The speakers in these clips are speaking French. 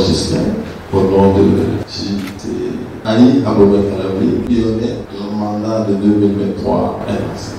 Gislain, au nom de JT Annie Abomey Calavi, pionnier le mandat de 2023 est lancé.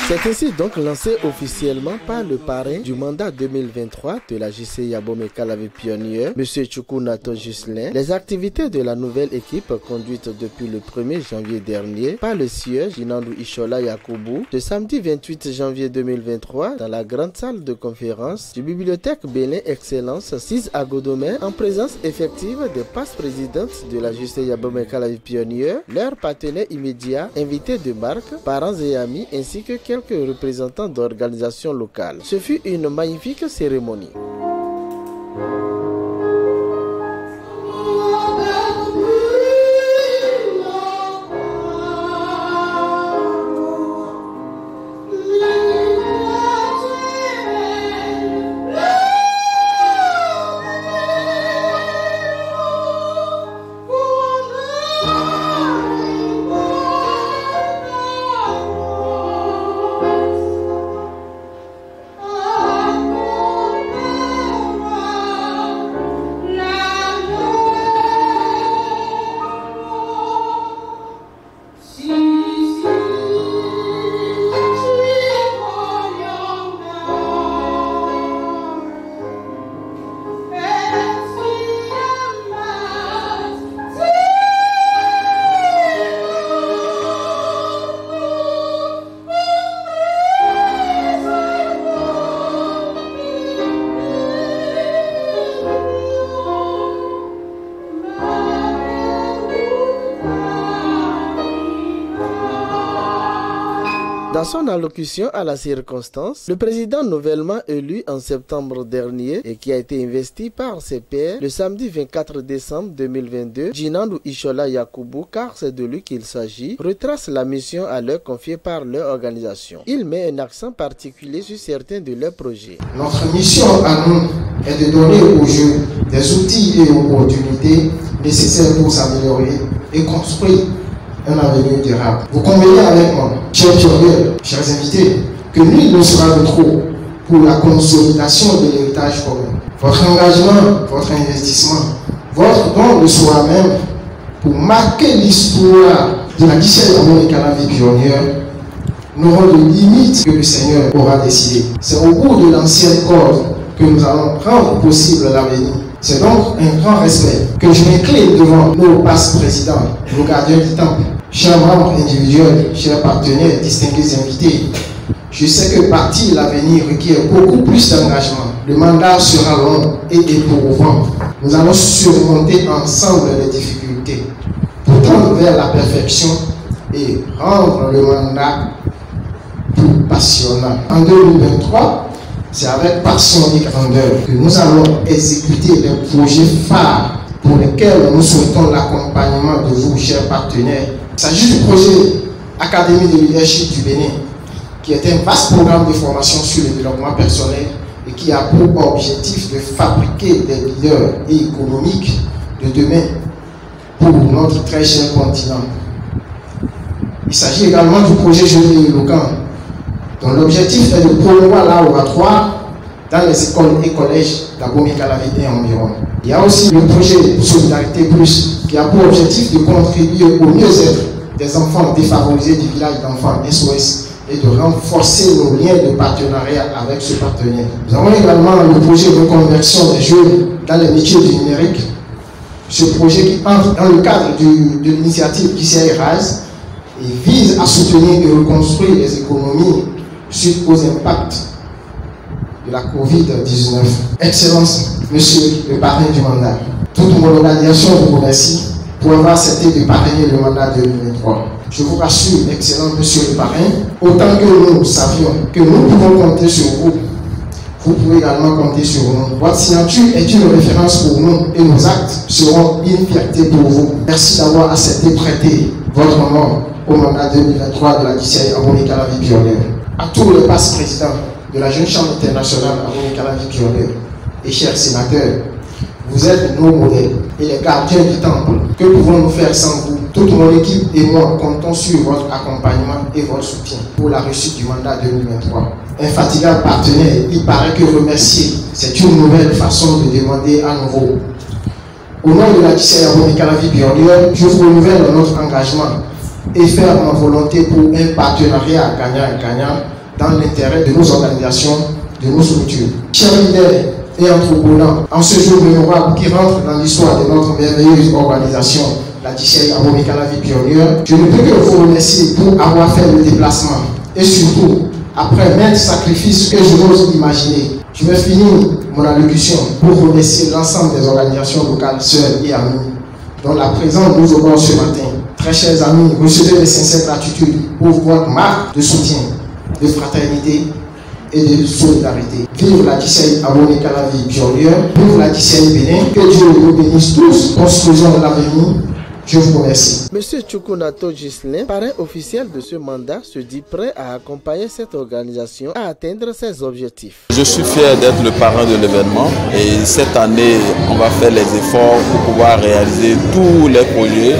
C'est ainsi donc lancé officiellement par le parrain du mandat 2023 de la JCI Abomey Calavi Pionnier, M. Tchoukou Nato Gislain, les activités de la nouvelle équipe conduite depuis le 1er janvier dernier par le sieur Jinandou Ishola Yakoubou, le samedi 28 janvier 2023 dans la grande salle de conférence du Bibliothèque Bénin Excellence 6 à Godomè, en présence effective des passes-présidentes de la JCI Abomey Calavi Pionnier, leurs partenaires immédiats, invités de marque, parents et amis, ainsi que quelques représentants d'organisations locales. Ce fut une magnifique cérémonie. Dans son allocution à la circonstance, le président nouvellement élu en septembre dernier et qui a été investi par ses pairs le samedi 24 décembre 2022, Jinandou Ishola Yakoubou, car c'est de lui qu'il s'agit, retrace la mission à leur confiée par leur organisation. Il met un accent particulier sur certains de leurs projets. Notre mission à nous est de donner aux jeunes des outils et opportunités nécessaires pour s'améliorer et construire un avenir durable. Vous convenez avec moi, chers pionniers, chers invités, que nul ne sera de trop pour la consolidation de l'héritage commun. Votre engagement, votre investissement, votre don de soi-même pour marquer l'histoire de la JCI Abomey Calavi Pionnier n'auront de limite que le Seigneur aura décidé. C'est au bout de l'ancienne cause que nous allons rendre possible l'avenir. C'est donc un grand respect que je m'incline devant nos passes-présidents, nos gardiens du temple, chers membres individuels, chers partenaires, distingués invités. Je sais que partir l'avenir requiert beaucoup plus d'engagement. Le mandat sera long et éprouvant. Nous allons surmonter ensemble les difficultés pour tendre vers la perfection et rendre le mandat plus passionnant. En 2023, c'est avec passion et grandeur que nous allons exécuter les projets phares pour lesquels nous souhaitons l'accompagnement de vous, chers partenaires. Il s'agit du projet Académie de leadership du Bénin, qui est un vaste programme de formation sur le développement personnel et qui a pour objectif de fabriquer des leaders économiques de demain pour notre très cher continent. Il s'agit également du projet Jeunes éloquents, dont l'objectif est de promouvoir l'oratoire dans les écoles et collèges d'Abomey Calavi et environ. Il y a aussi le projet Solidarité Plus qui a pour objectif de contribuer au mieux-être des enfants défavorisés du village d'enfants SOS et de renforcer nos liens de partenariat avec ce partenaire. Nous avons également le projet de reconversion des jeunes dans les métiers du numérique. Ce projet qui entre dans le cadre de l'initiative JCI Rise et vise à soutenir et reconstruire les économies suite aux impacts de la COVID-19. Excellence, Monsieur le parrain du mandat. Toute mon organisation vous remercie pour avoir accepté de parrainer le mandat 2023. Je vous rassure, excellent Monsieur le parrain, autant que nous savions que nous pouvons compter sur vous, vous pouvez également compter sur nous. Votre signature est une référence pour nous et nos actes seront une fierté pour vous. Merci d'avoir accepté de prêter votre nom au mandat 2023 de la JCI Abomey Calavi Pionnier. À tous les passes-présidents de la Jeune Chambre internationale Abomey Calavi Pionnier et chers sénateurs, vous êtes nos modèles et les gardiens du temple. Que pouvons-nous faire sans vous? Toute mon équipe et moi comptons sur votre accompagnement et votre soutien pour la réussite du mandat 2023. Infatigable partenaire, il paraît que remercier, c'est une nouvelle façon de demander à nouveau. Au nom de la JCI Yabo Mekalavi Pionnier, je vous renouvelle notre engagement et faire ma volonté pour un partenariat gagnant-gagnant dans l'intérêt de nos organisations, de nos structures. Chers leaders et entrepreneurs, en ce jour mémorable qui rentre dans l'histoire de notre merveilleuse organisation, la JCI Yabo Mekalavi Pionnier, je ne peux que vous remercier pour avoir fait le déplacement et surtout, après maintes sacrifices que je n'ose imaginer, je vais finir mon allocution pour remercier l'ensemble des organisations locales, sœurs et amis, dont la présence nous honore ce matin. Très chers amis, recevez mes sincères gratitudes pour votre marque de soutien, de fraternité et de solidarité. Vive la JCI Yabo Mekalavi Pionnier, vive la JCI Bénin, que Dieu nous bénisse tous, construisons l'avenir. Je vous remercie. Monsieur Tchoukou Nato Ghislain, parrain officiel de ce mandat, se dit prêt à accompagner cette organisation à atteindre ses objectifs. Je suis fier d'être le parrain de l'événement et cette année, on va faire les efforts pour pouvoir réaliser tous les projets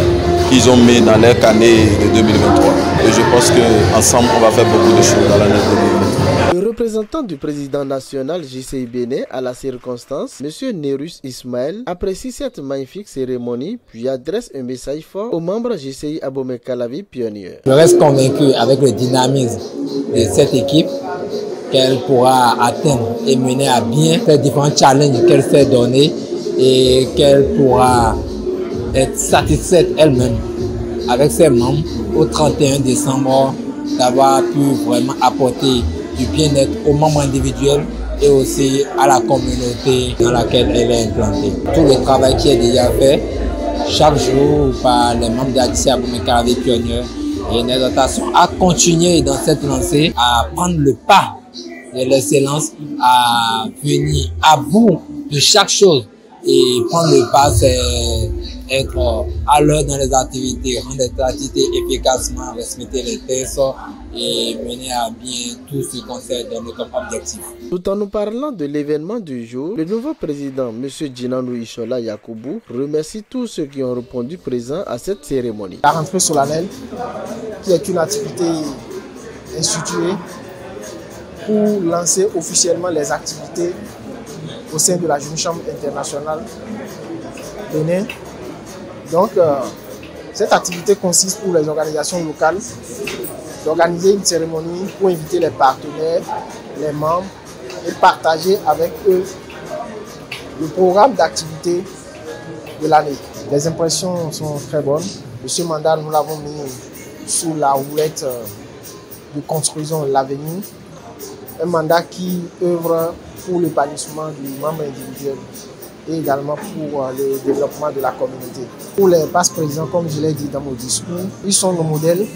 qu'ils ont mis dans leur année de 2023. Et je pense qu'ensemble, on va faire beaucoup de choses dans l'année 2023. Le représentant du président national JCI Bénin à la circonstance, M. Nerus Ismaël, apprécie cette magnifique cérémonie puis adresse un message fort aux membres JCI Yabo Mekalavi Pionnier. Je reste convaincu avec le dynamisme de cette équipe qu'elle pourra atteindre et mener à bien ces différents challenges qu'elle s'est donnés et qu'elle pourra être satisfaite elle-même avec ses membres au 31 décembre d'avoir pu vraiment apporter du bien-être aux membres individuels et aussi à la communauté dans laquelle elle est implantée. Tout le travail qui est déjà fait chaque jour par les membres de la JCI Yabo Mekalavi Pionnier et une exhortation à continuer dans cette lancée, à prendre le pas de l'excellence, à venir à bout de chaque chose. Et prendre le pas, c'est être à l'heure dans les activités, rendre les activités efficacement, respecter les tests et mener à bien tout ce qu'on s'est donné comme objectif. Tout en nous parlant de l'événement du jour, le nouveau président, M. Djinanou Ishola Yakoubou, remercie tous ceux qui ont répondu présents à cette cérémonie. La rentrée solennelle, qui est une activité instituée pour lancer officiellement les activités au sein de la Jeune Chambre internationale Bénin. Donc, cette activité consiste pour les organisations locales d'organiser une cérémonie pour inviter les partenaires, les membres et partager avec eux le programme d'activité de l'année. Les impressions sont très bonnes. De ce mandat, nous l'avons mis sous la houlette de Construisons l'avenir. Un mandat qui œuvre pour l'épanouissement du membre individuel et également pour le développement de la communauté. Pour les vice-présidents, comme je l'ai dit dans mon discours, ils sont nos modèles.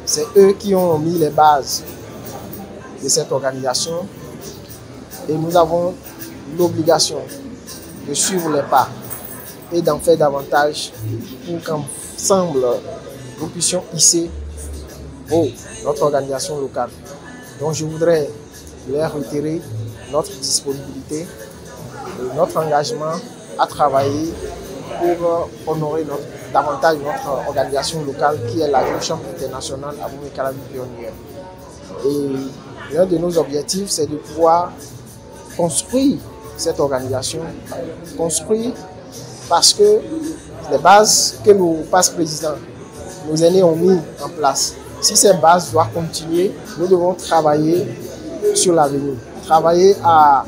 C'est eux qui ont mis les bases de cette organisation et nous avons l'obligation de suivre les pas et d'en faire davantage pour qu'ensemble nous puissions hisser notre organisation locale. Donc je voudrais leur retirer notre disponibilité et notre engagement à travailler pour honorer davantage notre organisation locale qui est la Jeune Chambre internationale Yabo Mekalavi Pionnier. Et l'un de nos objectifs, c'est de pouvoir construire cette organisation, construire parce que les bases que nos vice-présidents, nos aînés ont mis en place, si ces bases doivent continuer, nous devons travailler sur l'avenir, travailler à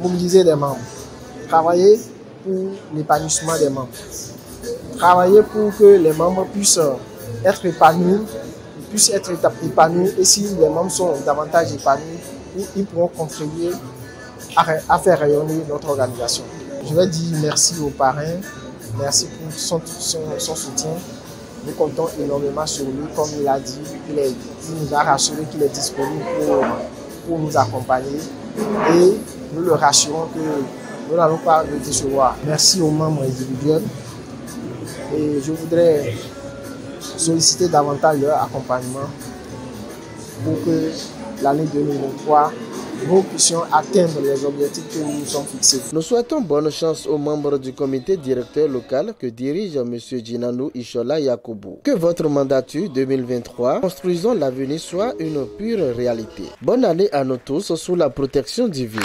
mobiliser des membres, travailler pour l'épanouissement des membres, travailler pour que les membres puissent être épanouis, et si les membres sont davantage épanouis, ils pourront contribuer à faire rayonner notre organisation. Je vais dire merci aux parrains, merci pour son soutien. Nous comptons énormément sur lui, comme il a dit, il nous a rassuré qu'il est disponible pour nous accompagner et nous le rassurons que nous n'allons pas le décevoir. Merci aux membres individuels et je voudrais solliciter davantage leur accompagnement pour que l'année 2023 nous puissions atteindre les objectifs que nous nous sommes fixés. Nous souhaitons bonne chance aux membres du comité directeur local que dirige M. Djinanou Ishola Yakoubou. Que votre mandature 2023, construisons l'avenir, soit une pure réalité. Bonne année à nous tous sous la protection divine.